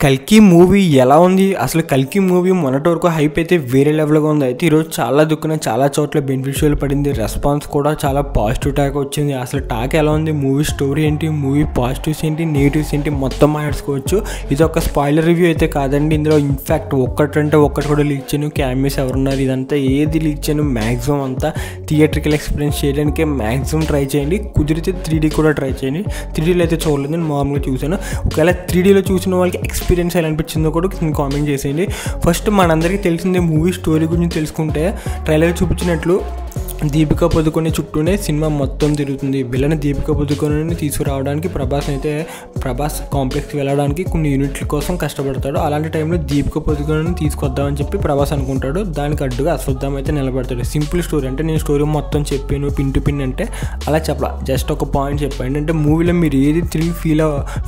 కల్కి మూవీ ఎలా ఉంది? అసలు కల్కి మూవీ మొన్నటి వరకు హైప్ అయితే వేరే లెవెల్గా ఉంది. అయితే ఈరోజు చాలా దుక్కున చాలా చోట్ల బెనిఫిషియల్ పడింది. రెస్పాన్స్ కూడా చాలా పాజిటివ్ టాక్ వచ్చింది. అసలు టాక్ ఎలా ఉంది, మూవీ స్టోరీ ఏంటి, మూవీ పాజిటివ్స్ ఏంటి, నెగిటివ్స్ ఏంటి మొత్తం మాట్లాడుకోవచ్చు. ఇది ఒక స్పాయిలర్ రివ్యూ అయితే కాదండి. ఇందులో ఇన్ఫ్యాక్ట్ ఒక్కటి కూడా లీక్ చేయను, క్యామియోస్ ఎవరున్నారు ఇదంతా ఏది లీక్ చేయను. మ్యాక్సిమం అంతా థియేట్రికల్ ఎక్స్పీరియన్స్ చేయడానికి మ్యాక్సిమం ట్రై చేయండి. కుదిరితే 3D కూడా ట్రై చేయండి. 3Dలో అయితే చూడలేదు, నేను మామూలుగా చూసాను. ఒకవేళ 3Dలో చూసిన వాళ్ళకి ఎక్స్పీరియన్స్ ఎలా అనిపించిందో కూడా కామెంట్ చేసేయండి. ఫస్ట్ మనందరికీ తెలిసిందే మూవీ స్టోరీ గురించి తెలుసుకుంటే, ట్రైలర్ చూపించినట్లు దీపికా పదుకొనే చుట్టూనే సినిమా మొత్తం తిరుగుతుంది. విలన్ దీపికా పదుకొనేని తీసుకురావడానికి ప్రభాస్ కాంప్లెక్స్కి వెళ్ళడానికి కొన్ని యూనిట్ల కోసం కష్టపడతాడు. అలాంటి టైంలో దీపికా పదుకొనేని తీసుకొద్దామని చెప్పి ప్రభాస్ అనుకుంటాడు. దానికి అడ్డుగా అశ్వత్థామ అయితే నిలబడతాడు. Simple story. అంటే నేను స్టోరీ మొత్తం చెప్పాను పిన్ టు పిన్ అంటే అలా చెప్పాల, జస్ట్ ఒక పాయింట్ చెప్పండి. అంటే మూవీలో మీరు ఏది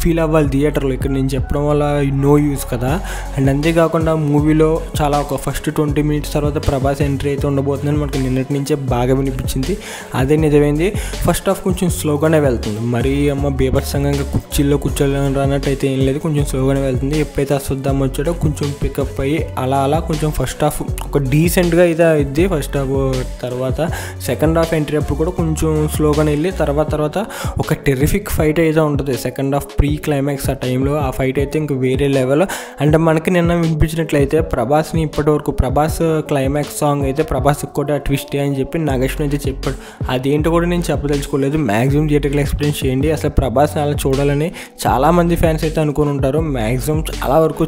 ఫీల్ అవ్వాలి థియేటర్లో, ఇక్కడ నేను చెప్పడం వల్ల నో యూస్ కదా. అండ్ అంతేకాకుండా మూవీలో చాలా ఒక ఫస్ట్ 20 minutes తర్వాత ప్రభాస్ ఎంట్రీ అయితే ఉండబోతుందని మనకి నిన్నటి నుంచే బాగా వినిపించింది. అదే నిజమైంది. ఫస్ట్ హాఫ్ కొంచెం స్లోగానే వెళ్తుంది. మరీ బీభత్సంగా కుర్చీల్లో కూర్చోలేనట్టు అయితే ఏం లేదు, కొంచెం స్లోగానే వెళ్తుంది. ఎప్పుడైతే అశ్వత్థామ వచ్చాడో కొంచెం పికప్ అయ్యి అలా కొంచెం ఫస్ట్ హాఫ్ ఒక డీసెంట్గా అయితే అయింది ఫస్ట్ హాఫ్. తర్వాత సెకండ్ హాఫ్ ఎంట్రీ అప్పుడు కూడా కొంచెం స్లోగానే వెళ్ళి తర్వాత ఒక టెర్రిఫిక్ ఫైట్ అయితే ఉంటుంది సెకండ్ హాఫ్ ప్రీ క్లైమాక్స్. ఆ టైంలో ఆ ఫైట్ అయితే ఇంక వేరే లెవెల్. అంటే మనకి నిన్న వినిపించినట్లయితే ప్రభాస్ని ఇప్పటివరకు ప్రభాస్ క్లైమాక్స్ సాంగ్ అయితే ప్రభాస్కి కూడా ట్విస్ట్ అని చెప్పి నాగేశ్వర అయితే చెప్పాడు. అదేంటో కూడా నేను చెప్పదలుచుకోలేదు. మ్యాక్సిమం థియేటర్కి ఎక్స్పీరియన్స్ చేయండి. అసలు ప్రభాస్ని అలా చూడాలని చాలామంది ఫ్యాన్స్ అయితే అనుకుని ఉంటారు. మ్యాక్సిమం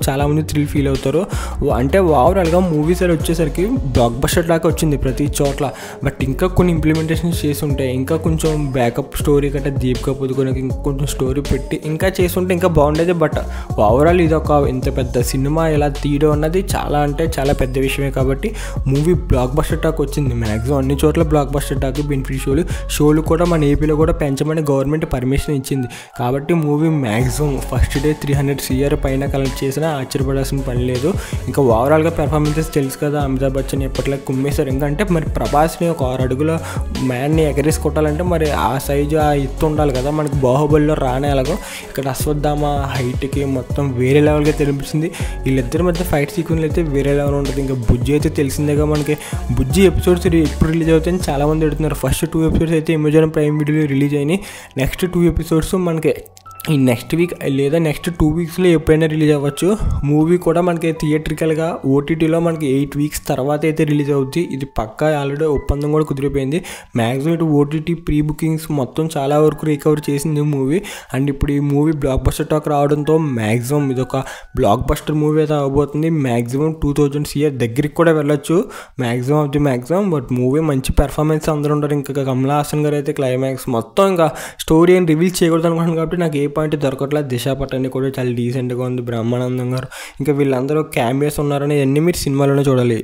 చాలామంది థ్రిల్ ఫీల్ అవుతారు. అంటే ఓవరాల్గా మూవీస్ అది వచ్చేసరికి బ్లాక్ బస్టర్ దాకా వచ్చింది ప్రతి చోట్ల. బట్ ఇంకా కొన్ని ఇంప్లిమెంటేషన్స్ చేసి ఉంటాయి, ఇంకా కొంచెం బ్యాకప్ స్టోరీ గట్రా దీపికా పదుకొనేకి ఇంకా కొంచెం స్టోరీ పెట్టి ఇంకా చేస్తుంటే ఇంకా బాగుండేది. బట్ ఓవరాల్ ఇది ఒక ఇంత పెద్ద సినిమా ఇలా తీయడం అన్నది చాలా పెద్ద విషయమే. కాబట్టి మూవీ బ్లాక్ బస్టర్ టాక్ వచ్చింది. మ్యాక్సిమం అన్ని చోట్ల బ్లాక్ బస్టర్ టాక్. బెనిఫిషియల్ షోలు కూడా మన ఏపీలో కూడా పెంచమని గవర్నమెంట్ పర్మిషన్ ఇచ్చింది. కాబట్టి movie maximum first day 300 CR పైన కలెక్ట్ చేసినా ఆశ్చర్యపడాల్సిన పని లేదు. ఇంకా ఓవరాల్గా పెర్ఫార్మెన్సెస్ తెలుసు కదా, అమితాబ్ బచ్చన్ ఎప్పట్లో కుమ్మేశారు. ఎందుకంటే మరి ప్రభాస్ని ఒక 6 అడుగుల మ్యాన్ని ఎగరేసి కొట్టాలంటే మరి ఆ సైజు ఆ ఎత్తు ఉండాలి కదా. మనకి బాహుబలిలో రానే ఎలాగో ఇక్కడ అశ్వత్థామ హైట్కి మొత్తం వేరే లెవెల్గా తెలిపించింది. వీళ్ళిద్దరి మధ్య ఫైట్ సీక్వెన్స్ అయితే వేరే లెవెల్ ఉంటుంది. ఇంకా బుజ్జి అయితే తెలిసిందేగా మనకి. బుజ్జి ఎపిసోడ్స్ ఎప్పుడు రిలీజ్ అవుతాయని చాలామంది అడుగుతున్నారు. ఫస్ట్ 2 episodes అయితే అమెజాన్ ప్రైమ్ వీడియోలో రిలీజ్ అయినాయి. నెక్స్ట్ 2 episodes మనకి ఈ నెక్స్ట్ వీక్ లేదా నెక్స్ట్ 2 weeksలో ఎప్పుడైనా రిలీజ్ అవ్వచ్చు. మూవీ కూడా మనకి థియేట్రికల్గా OTTలో మనకి 8 weeks తర్వాత అయితే రిలీజ్ అవుద్ది. ఇది పక్కా ఆల్రెడీ ఒప్పందం కూడా కుదిరిపోయింది. మ్యాక్సిమం ఇటు OTT ప్రీ బుకింగ్స్ మొత్తం చాలా వరకు రికవర్ చేసింది మూవీ. అండ్ ఇప్పుడు ఈ మూవీ బ్లాక్ బస్టర్ టాక్ రావడంతో మ్యాక్సిమం ఇది ఒక బ్లాక్ బస్టర్ మూవీ అయితే అవ్వబోతుంది. మ్యాక్సిమం 2000 CR దగ్గరికి కూడా వెళ్ళొచ్చు maximum of the maximum. But movie మంచి పెర్ఫార్మెన్స్ అందరూ ఉంటారు. ఇంకా కమల్ హాసన్ గారు అయితే క్లైమాక్స్ మొత్తం ఇంకా స్టోరీ అని రివీల్ చేయకూడదు అనుకుంటున్నాను. కాబట్టి నాకు పాయింట్ దొరకట్లేదు. దిశ పటాని కూడా చాలా డీసెంట్గా ఉంది. బ్రహ్మానందం గారు ఇంకా వీళ్ళందరూ క్యామియోస్ ఉన్నారని అన్నీ మీరు సినిమాలోనే చూడాలి.